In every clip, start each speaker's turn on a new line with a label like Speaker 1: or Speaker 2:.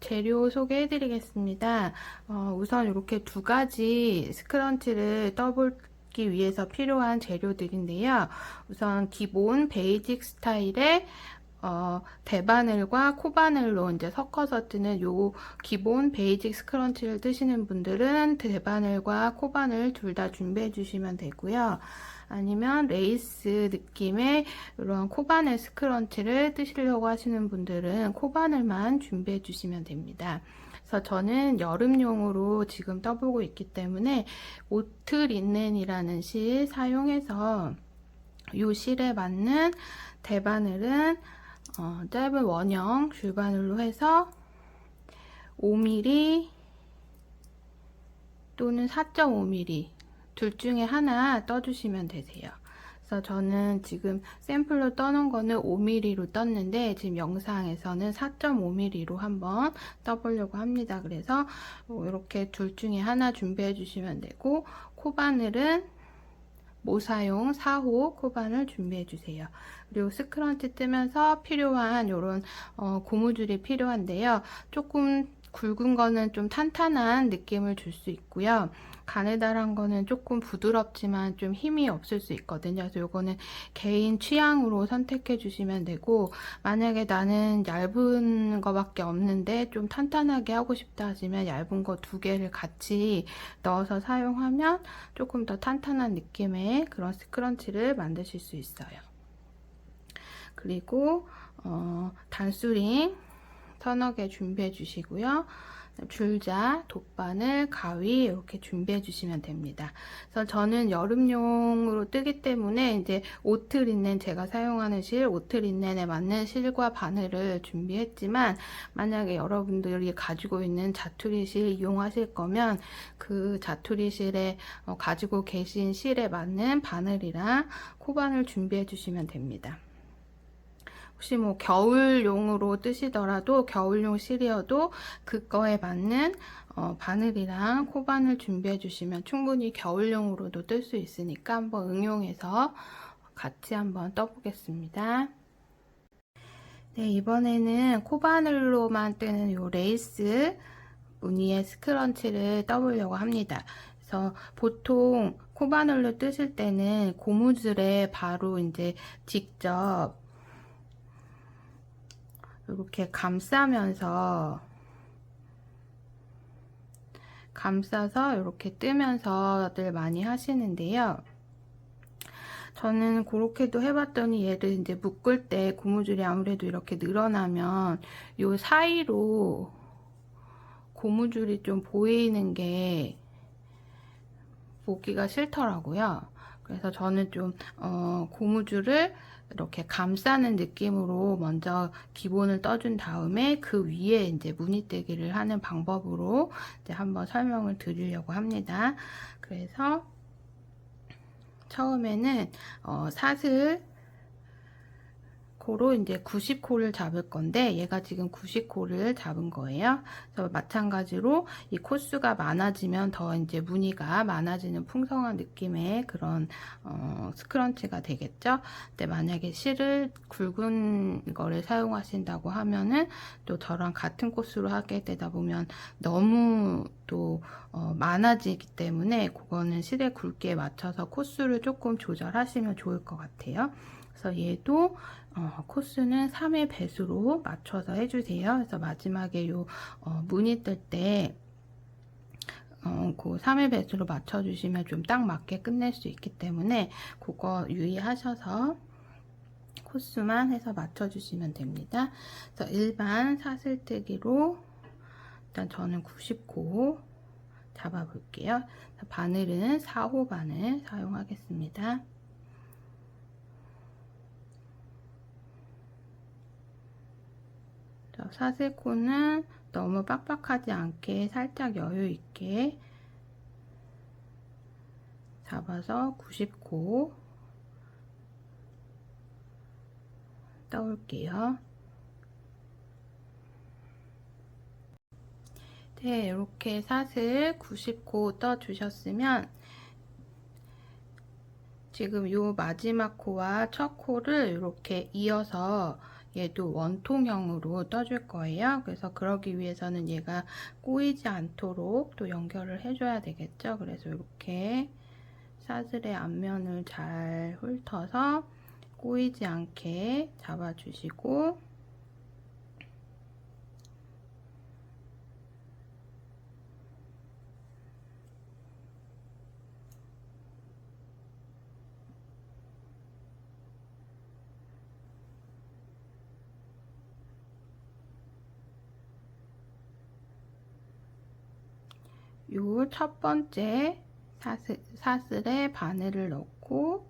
Speaker 1: 재료 소개해 드리겠습니다. 우선 이렇게 두 가지 스크런치를 떠보기 위해서 필요한 재료들인데요. 우선 기본 베이직 스타일의 대바늘과 코바늘로 이제 섞어서 뜨는 요 기본 베이직 스크런치를 뜨시는 분들은 대바늘과 코바늘 둘 다 준비해 주시면 되고요. 아니면 레이스 느낌의 이런 코바늘 스크런치를 뜨시려고 하시는 분들은 코바늘만 준비해 주시면 됩니다. 그래서 저는 여름용으로 지금 떠보고 있기 때문에 오트 린넨이라는 실 사용해서 이 실에 맞는 대바늘은 짧은 원형 줄바늘로 해서 5mm 또는 4.5mm 둘 중에 하나 떠주시면 되세요. 그래서 저는 지금 샘플로 떠놓은 거는 5mm로 떴는데 지금 영상에서는 4.5mm로 한번 떠보려고 합니다. 그래서 이렇게 둘 중에 하나 준비해 주시면 되고, 코바늘은 모사용 4호 코바늘 준비해 주세요. 그리고 스크런치 뜨면서 필요한 이런 고무줄이 필요한데요. 조금 굵은 거는 좀 탄탄한 느낌을 줄 수 있고요. 가느다란 거는 조금 부드럽지만 좀 힘이 없을 수 있거든요. 그래서 이거는 개인 취향으로 선택해 주시면 되고, 만약에 나는 얇은 거밖에 없는데 좀 탄탄하게 하고 싶다 하시면 얇은 거 두 개를 같이 넣어서 사용하면 조금 더 탄탄한 느낌의 그런 스크런치를 만드실 수 있어요. 그리고 단수링 서너 개 준비해 주시고요. 줄자, 돗바늘, 가위 이렇게 준비해 주시면 됩니다. 그래서 저는 여름용으로 뜨기 때문에 이제 오트 린넨, 제가 사용하는 실, 오트 린넨에 맞는 실과 바늘을 준비했지만, 만약에 여러분들이 가지고 있는 자투리 실 이용하실 거면 그 자투리 실에 가지고 계신 실에 맞는 바늘이랑 코바늘 준비해 주시면 됩니다. 혹시 뭐 겨울용으로 뜨시더라도 겨울용 실이어도 그거에 맞는 바늘이랑 코바늘 준비해 주시면 충분히 겨울용으로도 뜰 수 있으니까 한번 응용해서 같이 한번 떠보겠습니다. 네, 이번에는 코바늘로만 뜨는 요 레이스 무늬의 스크런치를 떠보려고 합니다. 그래서 보통 코바늘로 뜨실 때는 고무줄에 바로 이제 직접 이렇게 감싸서 이렇게 뜨면서들 많이 하시는데요. 저는 그렇게도 해봤더니 얘를 이제 묶을 때 고무줄이 아무래도 이렇게 늘어나면 요 사이로 고무줄이 좀 보이는 게 보기가 싫더라고요. 그래서 저는 좀 고무줄을 이렇게 감싸는 느낌으로 먼저 기본을 떠준 다음에 그 위에 이제 무늬뜨기를 하는 방법으로 이제 한번 설명을 드리려고 합니다. 그래서 처음에는 사슬 코로 이제 90코를 잡을 건데, 얘가 지금 90코를 잡은 거예요. 그래서 마찬가지로 이 코수가 많아지면 더 이제 무늬가 많아지는 풍성한 느낌의 그런 스크런치가 되겠죠. 근데 만약에 실을 굵은 거를 사용하신다고 하면은 또 저랑 같은 코수로 하게 되다 보면 너무 또 많아지기 때문에 그거는 실의 굵기에 맞춰서 코수를 조금 조절하시면 좋을 것 같아요. 그래서 얘도 코수는 3의 배수로 맞춰서 해주세요. 그래서 마지막에 요 무늬 뜰 때 그 3의 배수로 맞춰주시면 좀 딱 맞게 끝낼 수 있기 때문에 그거 유의하셔서 코수만 해서 맞춰주시면 됩니다. 그래서 일반 사슬뜨기로 일단 저는 90코 잡아볼게요. 바늘은 4호 바늘 사용하겠습니다. 사슬코는 너무 빡빡하지 않게 살짝 여유 있게 잡아서 90코 떠올게요. 네, 이렇게 사슬 90코 떠 주셨으면 지금 요 마지막 코와 첫 코를 이렇게 이어서 얘도 원통형으로 떠줄 거예요. 그래서 그러기 위해서는 얘가 꼬이지 않도록 또 연결을 해줘야 되겠죠. 그래서 이렇게 사슬의 앞면을 잘 훑어서 꼬이지 않게 잡아주시고, 요 첫 번째 사슬에 바늘을 넣고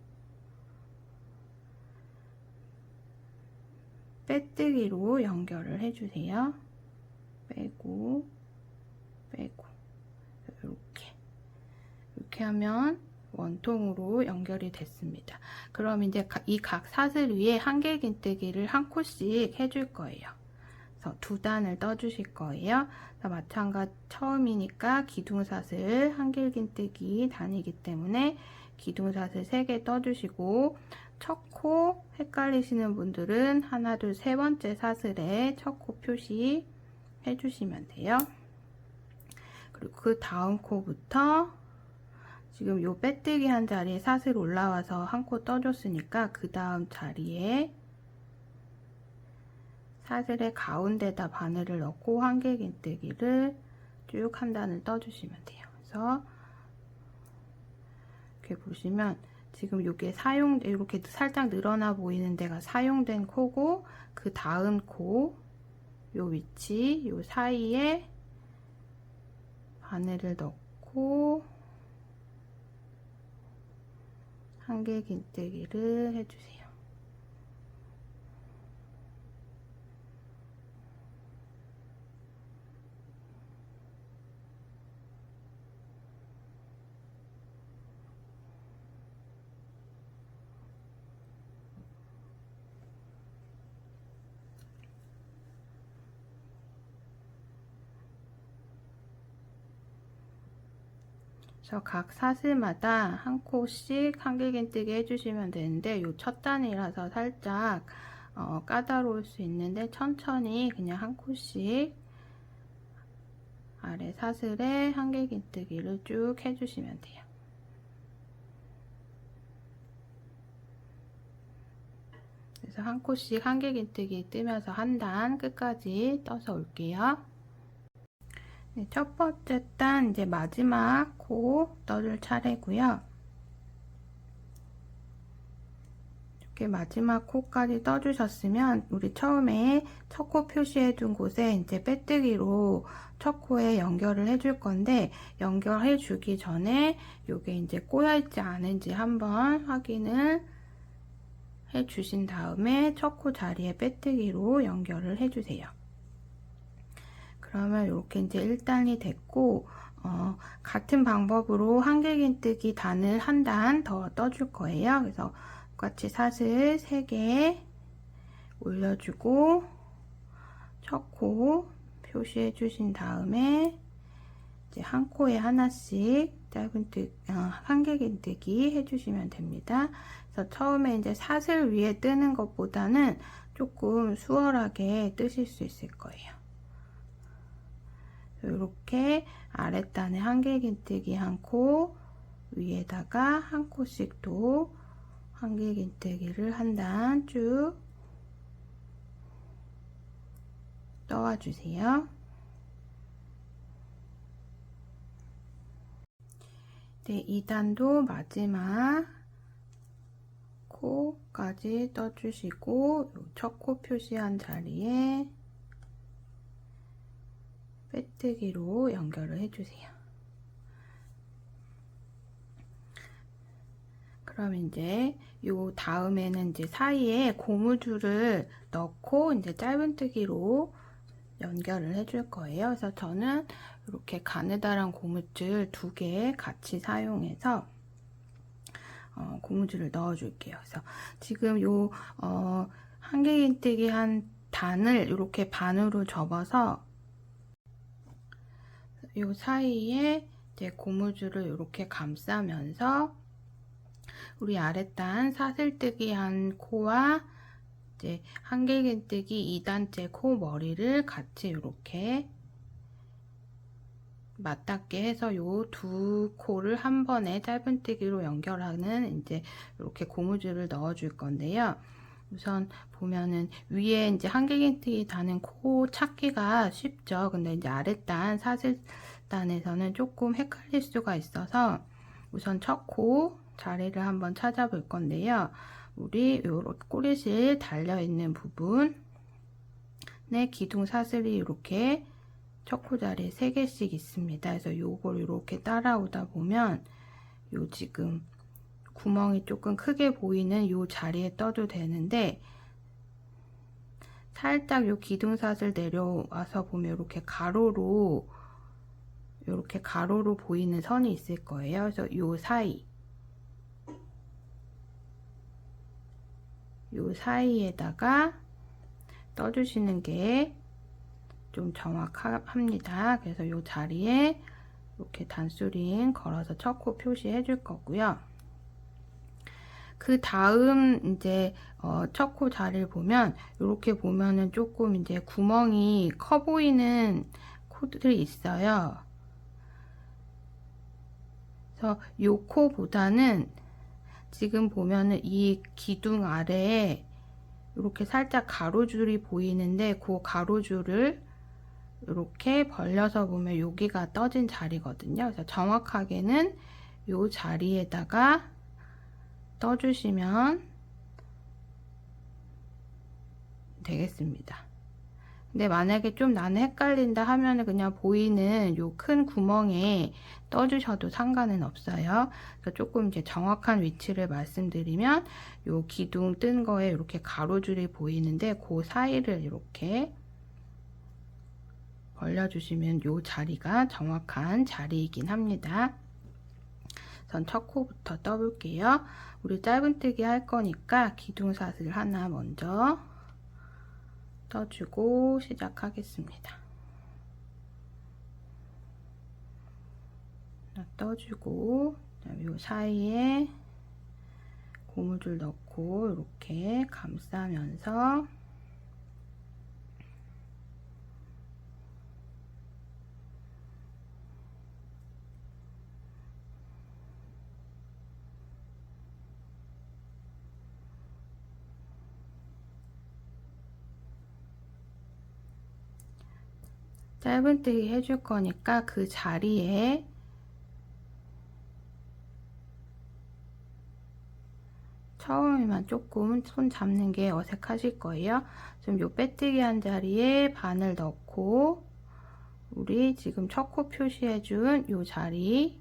Speaker 1: 빼뜨기로 연결을 해주세요. 빼고 빼고 이렇게 하면 원통으로 연결이 됐습니다. 그럼 이제 이 각 사슬 위에 한길긴뜨기를 한 코씩 해줄 거예요. 그래서 두 단을 떠주실 거예요. 마찬가지 처음이니까 기둥사슬 한길긴뜨기 단이기 때문에 기둥사슬 3개 떠주시고, 첫 코 헷갈리시는 분들은 하나, 둘, 세 번째 사슬에 첫 코 표시 해주시면 돼요. 그리고 그 다음 코부터 지금 요 빼뜨기 한 자리에 사슬 올라와서 한 코 떠줬으니까 그 다음 자리에 사슬의 가운데다 바늘을 넣고 한길긴뜨기를 쭉 한 단을 떠주시면 돼요. 그래서 이렇게 보시면 지금 이게 이렇게 살짝 늘어나 보이는 데가 사용된 코고, 그 다음 코 요 위치 요 사이에 바늘을 넣고 한길긴뜨기를 해주세요. 그래서 각 사슬마다 한 코씩 한길긴뜨기 해주시면 되는데, 요 첫 단이라서 살짝 까다로울 수 있는데 천천히 그냥 한 코씩 아래 사슬에 한길긴뜨기를 쭉 해주시면 돼요. 그래서 한 코씩 한길긴뜨기 뜨면서 한 단 끝까지 떠서 올게요. 네, 첫 번째 단 이제 마지막 코 떠줄 차례고요. 이렇게 마지막 코까지 떠주셨으면 우리 처음에 첫 코 표시해 둔 곳에 이제 빼뜨기로 첫 코에 연결을 해줄 건데, 연결해 주기 전에 요게 이제 꼬여 있지 않은지 한번 확인을 해 주신 다음에 첫 코 자리에 빼뜨기로 연결을 해 주세요. 그러면 이렇게 이제 1단이 됐고, 같은 방법으로 한길긴뜨기 단을 한 단 더 떠줄 거예요. 그래서 똑같이 사슬 3개 올려주고 첫 코 표시해 주신 다음에 이제 한 코에 하나씩 짧은 한길긴뜨기 해주시면 됩니다. 그래서 처음에 이제 사슬 위에 뜨는 것보다는 조금 수월하게 뜨실 수 있을 거예요. 이렇게 아랫단에 한길긴뜨기 한 코, 위에다가 한 코씩 또 한길긴뜨기를 한 단 쭉 떠와 주세요. 네, 2단도 마지막 코까지 떠주시고 첫 코 표시한 자리에 빼뜨기로 연결을 해주세요. 그럼 이제 요 다음에는 이제 사이에 고무줄을 넣고 이제 짧은뜨기로 연결을 해줄 거예요. 그래서 저는 이렇게 가느다란 고무줄 2개 같이 사용해서 고무줄을 넣어 줄게요. 그래서 지금 요 한길긴뜨기 한 단을 이렇게 반으로 접어서 요 사이에 이제 고무줄을 이렇게 감싸면서 우리 아랫단 사슬뜨기 한 코와 이제 한길긴뜨기 2단째 코 머리를 같이 이렇게 맞닿게 해서 요 두 코를 한 번에 짧은뜨기로 연결하는 이제 이렇게 고무줄을 넣어 줄 건데요. 우선 보면은 위에 이제 한길긴뜨기 다는 코 찾기가 쉽죠. 근데 이제 아랫단 사슬단에서는 조금 헷갈릴 수가 있어서 우선 첫 코 자리를 한번 찾아볼 건데요. 우리 요렇게 꼬리실 달려 있는 부분에 기둥 사슬이 이렇게 첫 코 자리에 3개씩 있습니다. 그래서 요걸 이렇게 따라오다 보면 요 지금 구멍이 조금 크게 보이는 요 자리에 떠도 되는데, 살짝 요 기둥사슬 내려와서 보면 이렇게 가로로 보이는 선이 있을 거예요. 그래서 요 사이에다가 떠주시는 게 좀 정확합니다. 그래서 요 자리에 이렇게 단수링 걸어서 첫 코 표시해 줄 거고요. 그 다음 이제 첫 코 자리를 보면 이렇게 보면은 조금 이제 구멍이 커 보이는 코들이 있어요. 그래서 요 코보다는 지금 보면은 이 기둥 아래에 이렇게 살짝 가로줄이 보이는데 그 가로줄을 이렇게 벌려서 보면 여기가 떠진 자리거든요. 그래서 정확하게는 요 자리에다가 떠주시면 되겠습니다. 근데 만약에 좀 나는 헷갈린다 하면은 그냥 보이는 요 큰 구멍에 떠주셔도 상관은 없어요. 그래서 조금 이제 정확한 위치를 말씀드리면 요 기둥 뜬 거에 이렇게 가로줄이 보이는데 그 사이를 이렇게 벌려주시면 요 자리가 정확한 자리이긴 합니다. 전 첫 코부터 떠볼게요. 우리 짧은뜨기 할 거니까 기둥사슬 하나 먼저 떠주고 시작하겠습니다. 떠주고 요 사이에 고무줄 넣고 이렇게 감싸면서 짧은뜨기 해줄 거니까 그 자리에 처음에만 조금 손 잡는 게 어색하실 거예요. 좀 요 빼뜨기 한 자리에 바늘 넣고 우리 지금 첫 코 표시해준 요 자리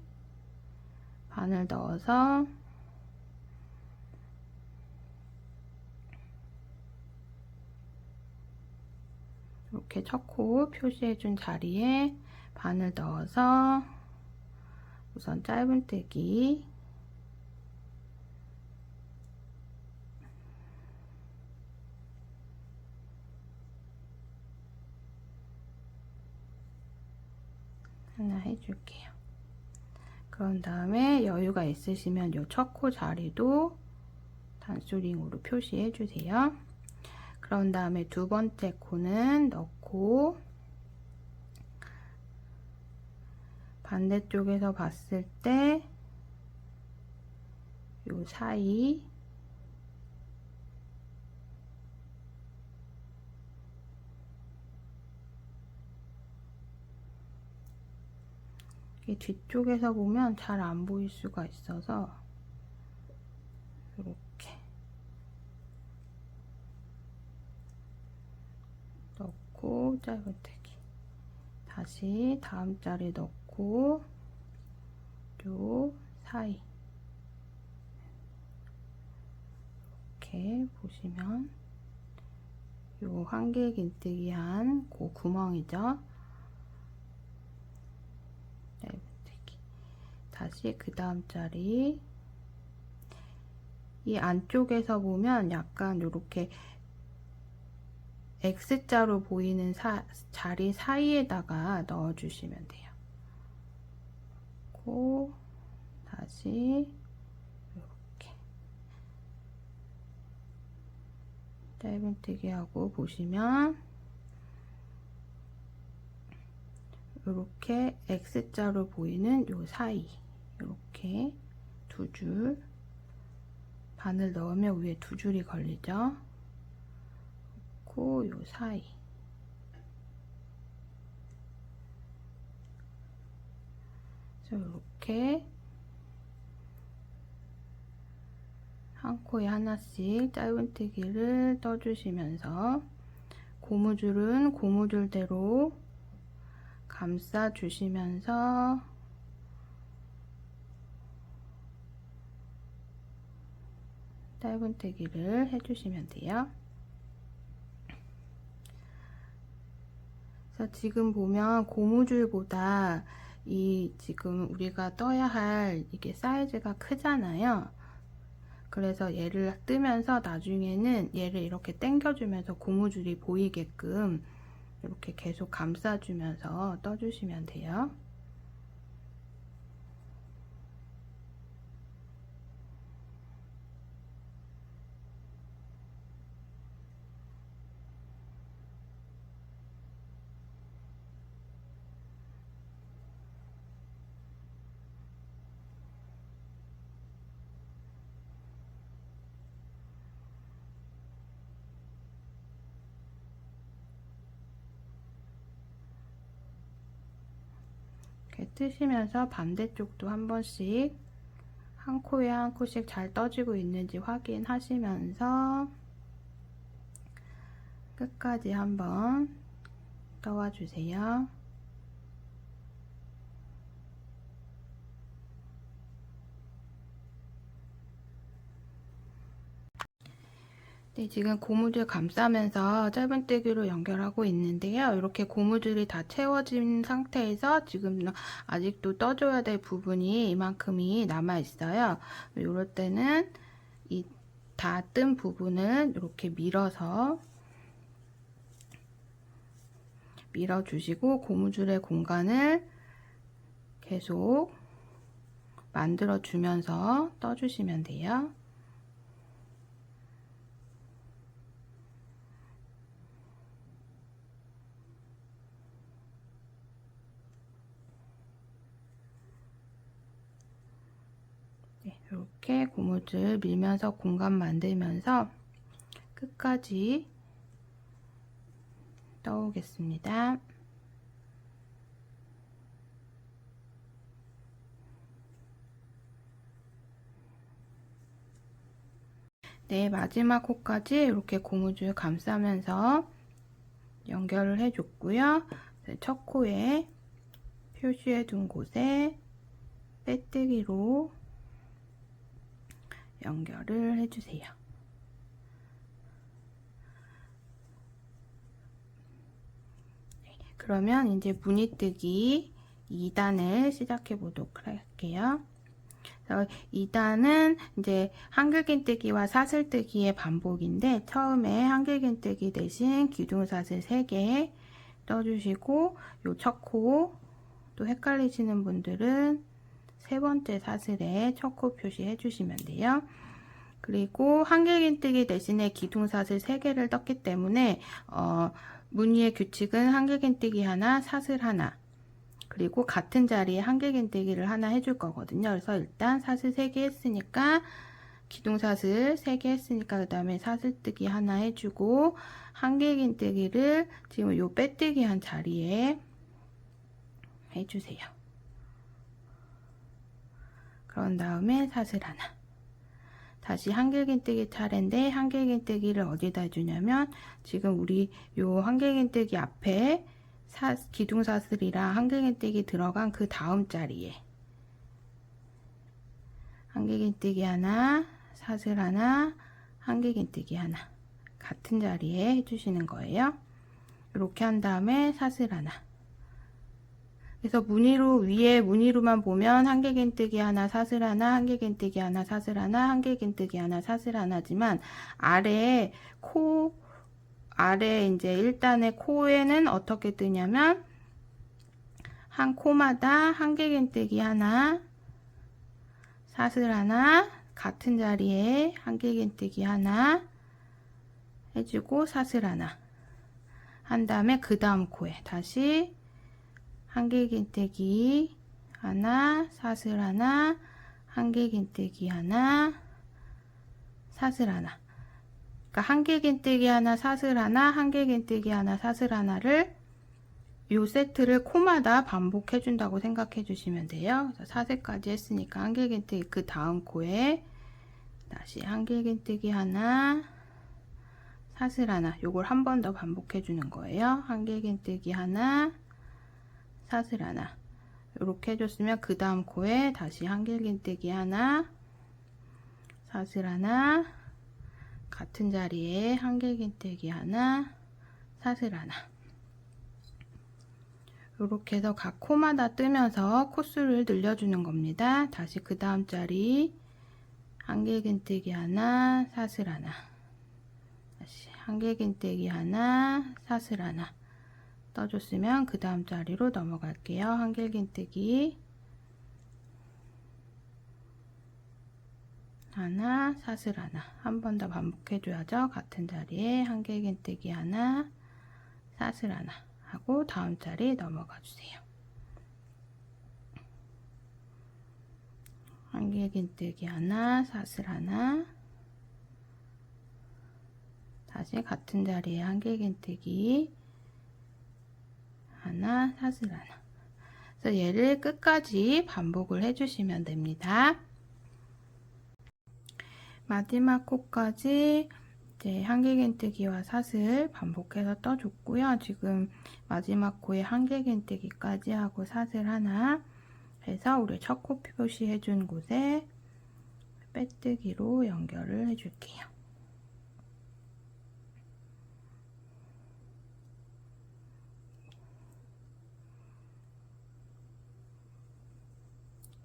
Speaker 1: 바늘 넣어서 이렇게 첫 코 표시해준 자리에 바늘 넣어서 우선 짧은뜨기 하나 해줄게요. 그런 다음에 여유가 있으시면 요 첫 코 자리도 단수링으로 표시해 주세요. 그런 다음에 두 번째 코는 넣고 반대쪽에서 봤을 때 요 사이 뒤쪽에서 보면 잘 안 보일 수가 있어서 이렇게 넣고 짧은뜨기 다시 다음 자리 넣고 요 사이 이렇게 보시면 요 한길긴뜨기 한 그 구멍이죠. 짧은뜨기 다시 그 다음 자리 이 안쪽에서 보면 약간 이렇게 X자로 보이는 자리 사이에다가 넣어 주시면 돼요. 그리고 다시 이렇게 짧은뜨기 하고 보시면 이렇게 X자로 보이는 요 사이 이렇게 두 줄 바늘 넣으면 위에 두 줄이 걸리죠. 요 사이 이렇게 한 코에 하나씩 짧은뜨기를 떠주시면서 고무줄은 고무줄대로 감싸 주시면서 짧은뜨기를 해주시면 돼요. 그래서 지금 보면 고무줄보다 이 지금 우리가 떠야 할 이게 사이즈가 크잖아요. 그래서 얘를 뜨면서 나중에는 얘를 이렇게 당겨주면서 고무줄이 보이게끔 이렇게 계속 감싸주면서 떠주시면 돼요. 이렇게 뜨시면서 반대쪽도 한 번씩 한 코에 한 코씩 잘 떠지고 있는지 확인하시면서 끝까지 한번 떠와 주세요. 네, 지금 고무줄 감싸면서 짧은뜨기로 연결하고 있는데요. 이렇게 고무줄이 다 채워진 상태에서 지금 아직도 떠줘야 될 부분이 이만큼이 남아 있어요. 이럴 때는 이 다 뜬 부분은 이렇게 밀어주시고 고무줄의 공간을 계속 만들어 주면서 떠주시면 돼요. 네, 이렇게 고무줄 밀면서 공간 만들면서 끝까지 떠오겠습니다. 네, 마지막 코까지 이렇게 고무줄 감싸면서 연결을 해줬고요. 첫 코에 표시해 둔 곳에 빼뜨기로 연결을 해주세요. 그러면 이제 무늬뜨기 2단을 시작해 보도록 할게요. 2단은 이제 한길긴뜨기와 사슬뜨기의 반복인데 처음에 한길긴뜨기 대신 기둥사슬 3개 떠주시고 요 첫 코 또 헷갈리시는 분들은 세 번째 사슬에 첫 코 표시해 주시면 돼요. 그리고 한길긴뜨기 대신에 기둥사슬 3개를 떴기 때문에 무늬의 규칙은 한길긴뜨기 하나, 사슬 하나, 그리고 같은 자리에 한길긴뜨기를 하나 해줄 거거든요. 그래서 일단 사슬 3개 했으니까 기둥사슬 3개 했으니까 그 다음에 사슬뜨기 하나 해주고 한길긴뜨기를 지금 요 빼뜨기 한 자리에 해주세요. 그런 다음에 사슬 하나. 다시 한길긴뜨기 차례인데 한길긴뜨기를 어디다 해주냐면 지금 우리 요 한길긴뜨기 앞에 기둥사슬이랑 한길긴뜨기 들어간 그 다음 자리에 한길긴뜨기 하나, 사슬 하나, 한길긴뜨기 하나 같은 자리에 해주시는 거예요. 이렇게 한 다음에 사슬 하나. 그래서 무늬로 위에 무늬로만 보면 한길긴뜨기 하나, 사슬 하나, 한길긴뜨기 하나, 사슬 하나, 한길긴뜨기 하나, 사슬 하나지만 아래 이제 1단의 코에는 어떻게 뜨냐면 한 코마다 한길긴뜨기 하나, 사슬 하나, 같은 자리에 한길긴뜨기 하나 해주고 사슬 하나 한 다음에 그 다음 코에 다시 한길긴뜨기 하나, 사슬 하나, 한길긴뜨기 하나, 사슬 하나. 그러니까 한길긴뜨기 하나, 사슬 하나, 한길긴뜨기 하나, 사슬 하나를 요 세트를 코마다 반복해 준다고 생각해 주시면 돼요. 4세까지 했으니까 한길긴뜨기 그 다음 코에 다시 한길긴뜨기 하나, 사슬 하나, 요걸 한 번 더 반복해 주는 거예요. 한길긴뜨기 하나, 사슬 하나. 이렇게 해줬으면 그 다음 코에 다시 한길긴뜨기 하나, 사슬 하나, 같은 자리에 한길긴뜨기 하나, 사슬 하나. 이렇게 해서 각 코마다 뜨면서 코수를 늘려주는 겁니다. 다시 그 다음 자리 한길긴뜨기 하나, 사슬 하나, 다시 한길긴뜨기 하나, 사슬 하나 떠줬으면 그 다음 자리로 넘어갈게요. 한길긴뜨기 하나, 사슬 하나 한 번 더 반복해 줘야죠. 같은 자리에 한길긴뜨기 하나, 사슬 하나 하고 다음 자리 넘어가 주세요. 한길긴뜨기 하나, 사슬 하나, 다시 같은 자리에 한길긴뜨기 하나, 사슬 하나. 그래서 얘를 끝까지 반복을 해주시면 됩니다. 마지막 코까지 이제 한길긴뜨기와 사슬 반복해서 떠줬고요. 지금 마지막 코에 한길긴뜨기까지 하고 사슬 하나 해서 우리 첫 코 표시해준 곳에 빼뜨기로 연결을 해줄게요.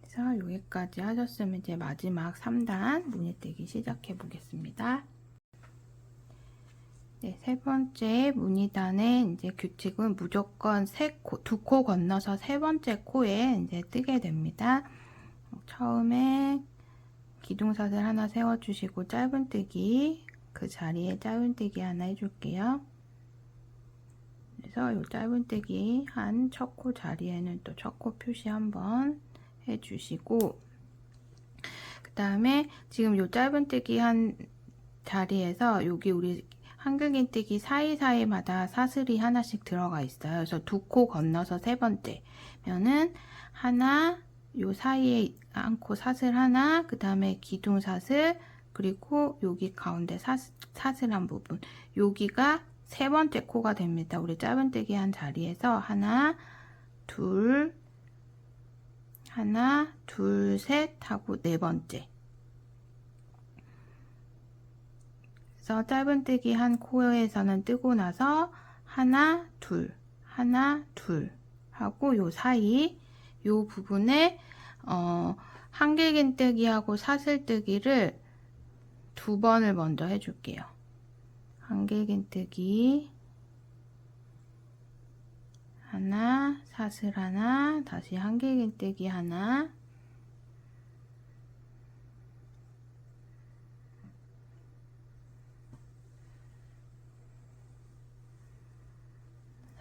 Speaker 1: 그래서 여기까지 하셨으면 이제 마지막 3단 무늬뜨기 시작해 보겠습니다. 네, 세 번째 무늬단의 이제 규칙은 무조건 두 코 건너서 세 번째 코에 이제 뜨게 됩니다. 처음에 기둥사슬 하나 세워주시고 짧은뜨기 그 자리에 짧은뜨기 하나 해줄게요. 그래서 이 짧은뜨기 한 첫 코 자리에는 또 첫 코 표시 한번 해주시고 그 다음에 지금 이 짧은뜨기 한 자리에서 여기 우리 한길긴뜨기 사이사이마다 사슬이 하나씩 들어가 있어요. 그래서 두 코 건너서 세 번째면은 하나, 요 사이에 한 코 사슬 하나, 그 다음에 기둥사슬, 그리고 여기 가운데 사슬한 부분, 여기가 세 번째 코가 됩니다. 우리 짧은뜨기 한 자리에서 하나, 둘, 셋 하고 네 번째. 그래서 짧은뜨기 한 코에서는 뜨고 나서 하나, 둘 하고 요 사이 요 부분에 한길긴뜨기하고 사슬뜨기를 두 번을 먼저 해줄게요. 한길긴뜨기 하나, 사슬 하나, 다시 한길긴뜨기 하나,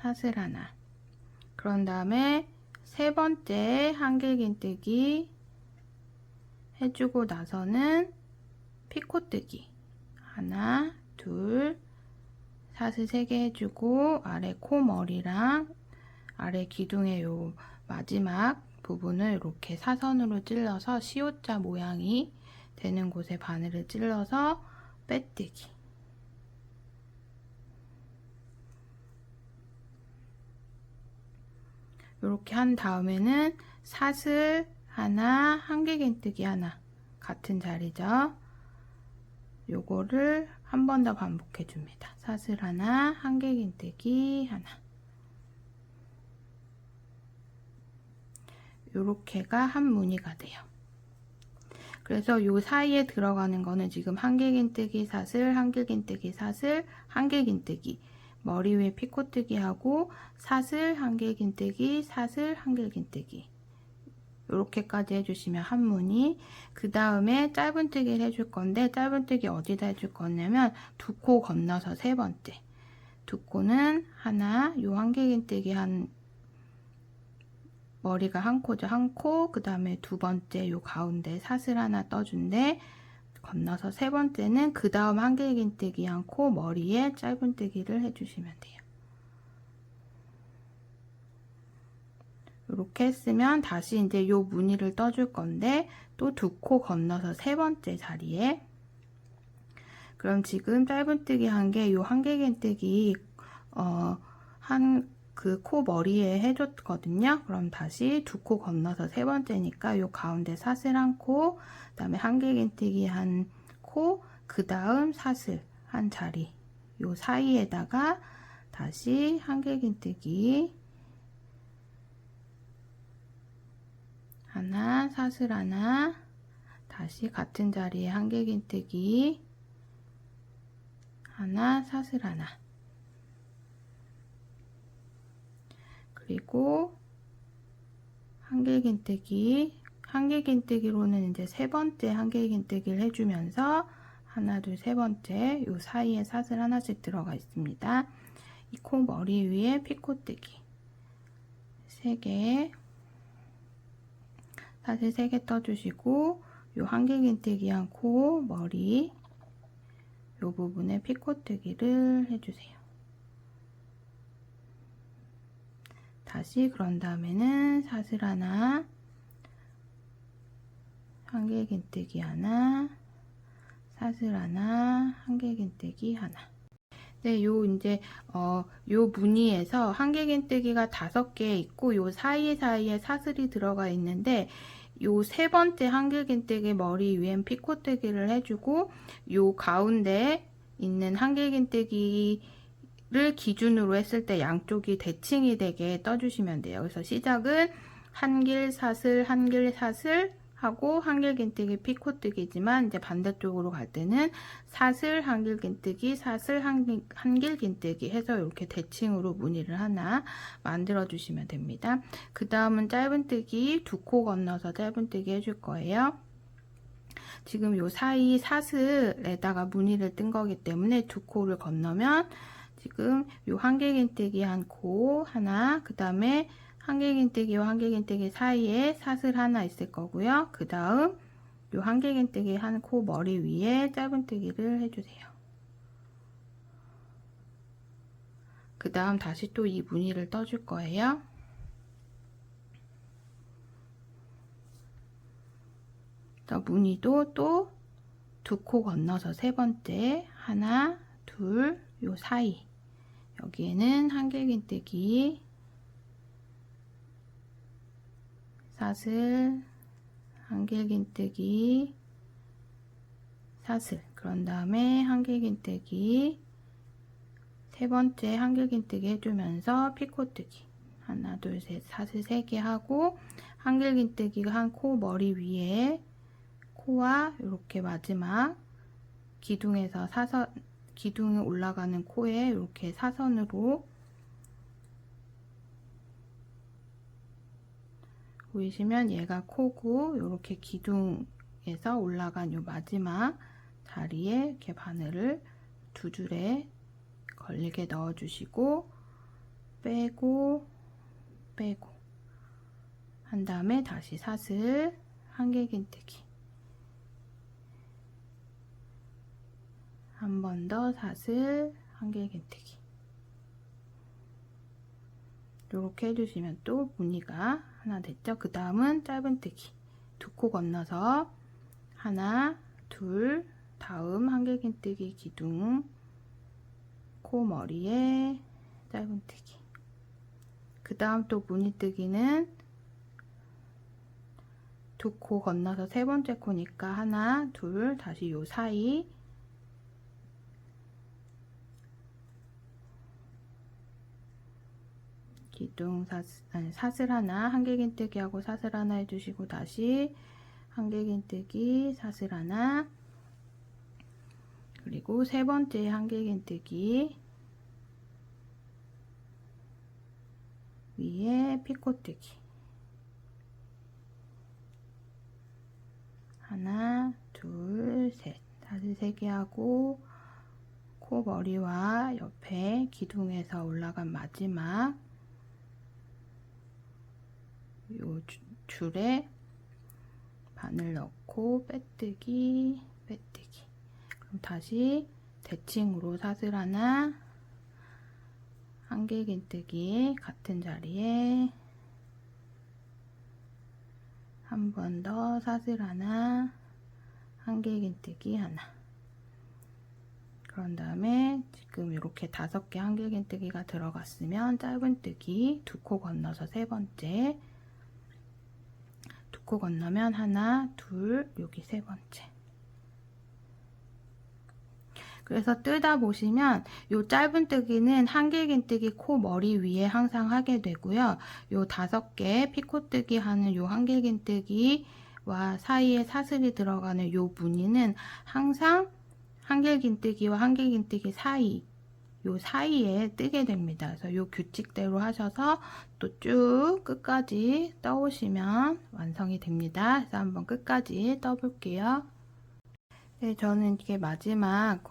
Speaker 1: 사슬 하나. 그런 다음에 세 번째 한길긴뜨기 해주고 나서는 피코뜨기 하나, 둘, 사슬 3개 해주고 아래 코머리랑 아래 기둥의 요 마지막 부분을 이렇게 사선으로 찔러서 시옷자 모양이 되는 곳에 바늘을 찔러서 빼뜨기. 이렇게 한 다음에는 사슬 하나, 한길긴뜨기 하나 같은 자리죠. 요거를 한 번 더 반복해 줍니다. 사슬 하나, 한길긴뜨기 하나. 요렇게가 한 무늬가 돼요. 그래서 요 사이에 들어가는 거는 지금 한길긴뜨기 사슬, 한길긴뜨기 사슬, 한길긴뜨기 머리 위에 피코뜨기 하고 사슬, 한길긴뜨기, 사슬, 한길긴뜨기 이렇게까지 해주시면 한 무늬. 그 다음에 짧은뜨기를 해줄 건데, 짧은뜨기 어디다 해줄 거냐면 두 코 건너서 세 번째. 두 코는 하나, 요 한길긴뜨기 한 머리가 한 코죠. 한 코. 그 다음에 두 번째 요 가운데 사슬 하나 떠준데, 건너서 세 번째는 그 다음 한길긴뜨기 한 코 머리에 짧은뜨기를 해주시면 돼요. 이렇게 했으면 다시 이제 요 무늬를 떠줄 건데, 또 두 코 건너서 세 번째 자리에, 그럼 지금 짧은뜨기 한 게 요 한길긴뜨기 한 그 코 머리에 해줬거든요. 그럼 다시 두 코 건너서 세 번째니까 요 가운데 사슬 한 코, 그 다음에 한길긴뜨기 한 코, 그 다음 사슬 한 자리, 요 사이에다가 다시 한길긴뜨기 하나, 사슬 하나, 다시 같은 자리에 한길긴뜨기 하나, 사슬 하나, 그리고 한길긴뜨기로는 이제 세 번째 한길긴뜨기를 해주면서 하나, 둘, 세 번째 요 사이에 사슬 하나씩 들어가 있습니다. 이 코 머리 위에 피코뜨기 3개, 사슬 3개 떠주시고, 요 한길긴뜨기 한 코 머리 요 부분에 피코뜨기를 해주세요. 다시 그런 다음에는 사슬 하나, 한길긴뜨기 하나, 사슬 하나, 한길긴뜨기 하나. 네, 요 이제 요 무늬에서 한길긴뜨기가 5개 있고, 요 사이사이에 사슬이 들어가 있는데, 요 세 번째 한길긴뜨기 머리 위엔 피코뜨기를 해주고, 요 가운데 있는 한길긴뜨기를 기준으로 했을 때 양쪽이 대칭이 되게 떠주시면 돼요. 그래서 시작은 한길 사슬, 한길 사슬 하고 한길긴뜨기 피코뜨기지만, 이제 반대쪽으로 갈 때는 사슬 한길긴뜨기, 사슬 한길긴뜨기 해서 이렇게 대칭으로 무늬를 하나 만들어 주시면 됩니다. 그 다음은 짧은뜨기 두 코 건너서 짧은뜨기 해줄 거예요. 지금 요 사이 사슬에다가 무늬를 뜬 거기 때문에 두 코를 건너면 지금 요 한길긴뜨기 한 코 하나, 그 다음에 한길긴뜨기와 한길긴뜨기 사이에 사슬 하나 있을 거고요. 그 다음 요 한길긴뜨기 한 코 머리 위에 짧은뜨기를 해주세요. 그 다음 다시 또 이 무늬를 떠줄 거예요. 무늬도 또 두 코 건너서 세 번째 하나, 둘, 요 사이 여기에는 한길긴뜨기 사슬, 한길긴뜨기 사슬, 그런 다음에 한길긴뜨기 세 번째 한길긴뜨기 해주면서 피코뜨기 하나, 둘, 셋, 사슬 3개 하고, 한길긴뜨기가 한 코 머리 위에 코와 이렇게 마지막 기둥에서 사선, 기둥이 올라가는 코에 이렇게 사선으로 보이시면 얘가 코고, 이렇게 기둥에서 올라간 요 마지막 자리에 이렇게 바늘을 두 줄에 걸리게 넣어 주시고, 빼고 빼고 한 다음에 다시 사슬 한길긴뜨기 한 번 더 사슬 한길긴뜨기 이렇게 해주시면 또 무늬가 하나 됐죠. 그 다음은 짧은뜨기 두 코 건너서 하나, 둘, 다음 한길긴뜨기 기둥 코 머리에 짧은뜨기, 그 다음 또 무늬뜨기는 두 코 건너서 세 번째 코니까 하나, 둘, 다시 요 사이 기둥 사슬 하나, 한길긴뜨기 하고 사슬 하나 해주시고, 다시 한길긴뜨기 사슬 하나, 그리고 세 번째 한길긴뜨기 위에 피코뜨기 3개 하고 코 머리와 옆에 기둥에서 올라간 마지막 요 줄에 바늘 넣고 빼뜨기 빼뜨기. 그럼 다시 대칭으로 사슬 하나, 한길긴뜨기 같은 자리에 한 번 더 사슬 하나, 한길긴뜨기 하나. 그런 다음에 지금 이렇게 5개 한길긴뜨기가 들어갔으면 짧은뜨기 2코 건너서 3번째, 2코 건너면 하나, 둘, 여기 3번째. 그래서 뜨다 보시면 요 짧은뜨기는 한길긴뜨기 코 머리 위에 항상 하게 되고요. 요 5개 피코뜨기 하는 요 한길긴뜨기와 사이에 사슬이 들어가는 요 무늬는 항상 한길긴뜨기와 한길긴뜨기 사이, 요 사이에 뜨게 됩니다. 그래서 요 규칙대로 하셔서 또 쭉 끝까지 떠오시면 완성이 됩니다. 그래서 한번 끝까지 떠볼게요. 네, 저는 이게 마지막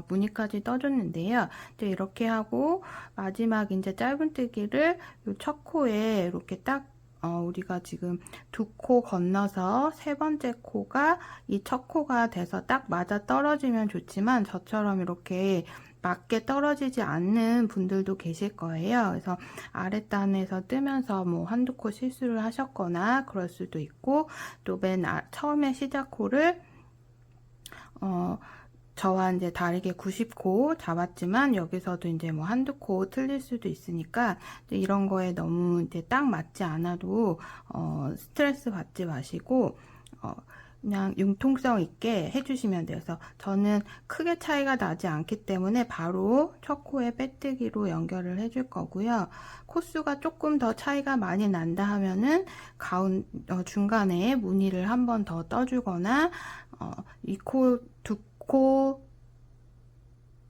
Speaker 1: 무늬까지 떠줬는데요. 이제 이렇게 하고 마지막 이제 짧은뜨기를 요 첫 코에 이렇게 딱 우리가 지금 2코 건너서 3번째 코가 이 첫 코가 돼서 딱 맞아 떨어지면 좋지만 저처럼 이렇게 맞게 떨어지지 않는 분들도 계실 거예요. 그래서 아랫단에서 뜨면서 뭐 한두 코 실수를 하셨거나 그럴 수도 있고, 또 맨 처음에 시작 코를 저와 이제 다르게 90코 잡았지만 여기서도 이제 뭐 한두 코 틀릴 수도 있으니까 이런 거에 너무 이제 딱 맞지 않아도 스트레스 받지 마시고 그냥 융통성 있게 해주시면 돼요. 그래서 저는 크게 차이가 나지 않기 때문에 바로 첫 코에 빼뜨기로 연결을 해줄 거고요. 코수가 조금 더 차이가 많이 난다 하면은 중간에 무늬를 한 번 더 떠주거나 이 코, 2코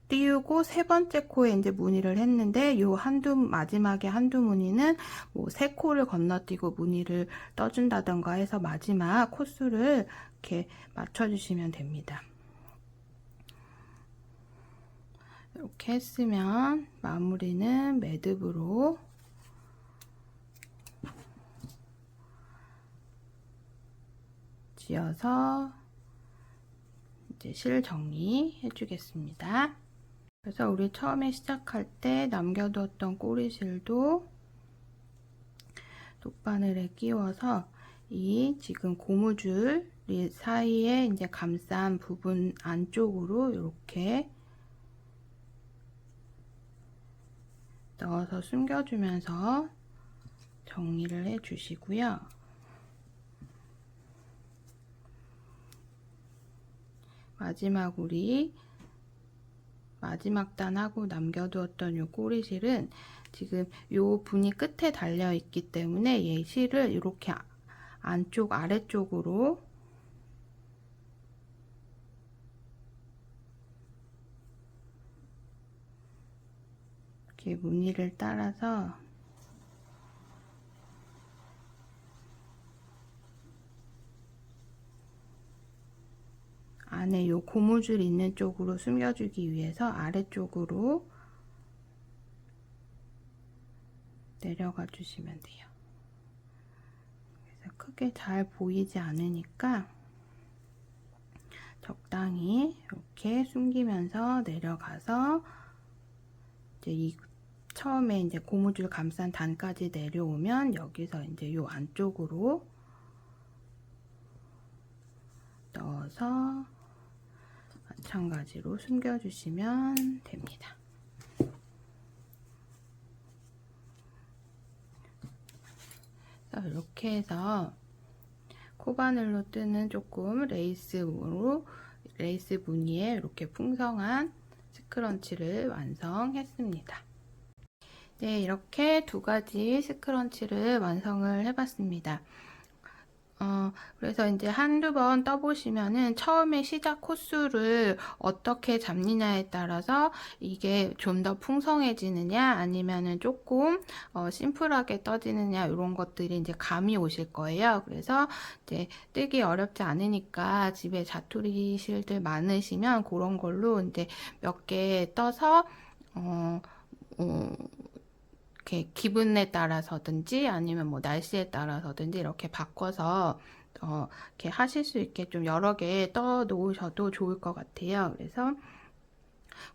Speaker 1: 띄우고 3번째 코에 이제 무늬를 했는데 요 마지막에 한두 무늬는 뭐 3코를 건너뛰고 무늬를 떠준다던가 해서 마지막 코수를 이렇게 맞춰주시면 됩니다. 이렇게 했으면 마무리는 매듭으로 지어서 이제 실 정리해 주겠습니다. 그래서 우리 처음에 시작할 때 남겨두었던 꼬리실도 돗바늘에 끼워서 이 지금 고무줄 사이에 이제 감싼 부분 안쪽으로 이렇게 넣어서 숨겨주면서 정리를 해 주시고요. 마지막 단하고 남겨두었던 요 꼬리실은 지금 요 분이 끝에 달려 있기 때문에 얘 실을 이렇게 아래쪽으로 이렇게 무늬를 따라서 안에 요 고무줄 있는 쪽으로 숨겨주기 위해서 아래쪽으로 내려가 주시면 돼요. 그래서 크게 잘 보이지 않으니까 적당히 이렇게 숨기면서 내려가서 이제 처음에 이제 고무줄 감싼 단까지 내려오면 여기서 이제 요 안쪽으로 넣어서 마찬가지로 숨겨주시면 됩니다. 이렇게 해서 코바늘로 뜨는 조금 레이스 무늬에 이렇게 풍성한 스크런치를 완성했습니다. 네, 이렇게 2가지 스크런치를 완성을 해봤습니다. 그래서 이제 한두 번 떠보시면은 처음에 시작 코스를 어떻게 잡느냐에 따라서 이게 좀 더 풍성해지느냐 아니면은 조금 심플하게 떠지느냐 이런 것들이 이제 감이 오실 거예요. 그래서 이제 뜨기 어렵지 않으니까 집에 자투리 실들 많으시면 그런 걸로 이제 몇 개 떠서 어, 어, 이렇게 기분에 따라서든지 아니면 뭐 날씨에 따라서든지 이렇게 바꿔서 이렇게 하실 수 있게 좀 여러 개 떠 놓으셔도 좋을 것 같아요. 그래서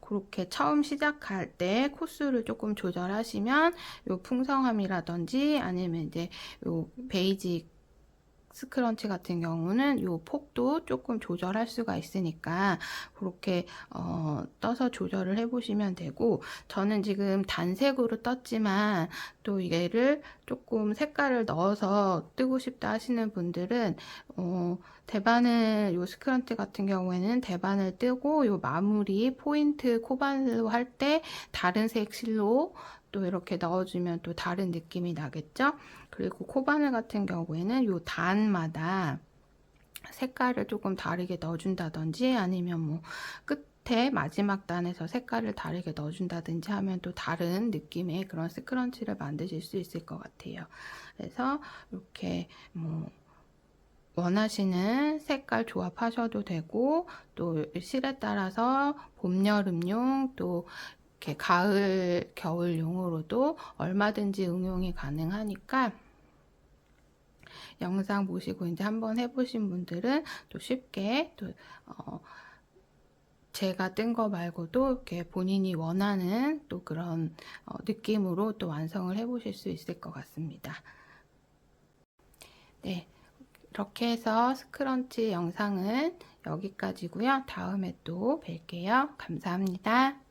Speaker 1: 그렇게 처음 시작할 때 코스를 조금 조절하시면 요 풍성함이라든지 아니면 이제 요 베이직 스크런치 같은 경우는 요 폭도 조금 조절할 수가 있으니까 그렇게 떠서 조절을 해 보시면 되고, 저는 지금 단색으로 떴지만 또 얘를 조금 색깔을 넣어서 뜨고 싶다 하시는 분들은 대바늘 요 스크런치 같은 경우에는 대바늘 뜨고 요 마무리 포인트 코바늘로 할 때 다른 색 실로 또 이렇게 넣어주면 또 다른 느낌이 나겠죠. 그리고 코바늘 같은 경우에는 요 단마다 색깔을 조금 다르게 넣어준다든지 아니면 뭐 끝에 마지막 단에서 색깔을 다르게 넣어준다든지 하면 또 다른 느낌의 그런 스크런치를 만드실 수 있을 것 같아요. 그래서 이렇게 뭐 원하시는 색깔 조합하셔도 되고, 또 실에 따라서 봄, 여름용 또 이렇게 가을, 겨울용으로도 얼마든지 응용이 가능하니까 영상 보시고 이제 한번 해보신 분들은 또 쉽게 또 제가 뜬 거 말고도 이렇게 본인이 원하는 또 그런 느낌으로 또 완성을 해보실 수 있을 것 같습니다. 네, 이렇게 해서 스크런치 영상은 여기까지고요. 다음에 또 뵐게요. 감사합니다.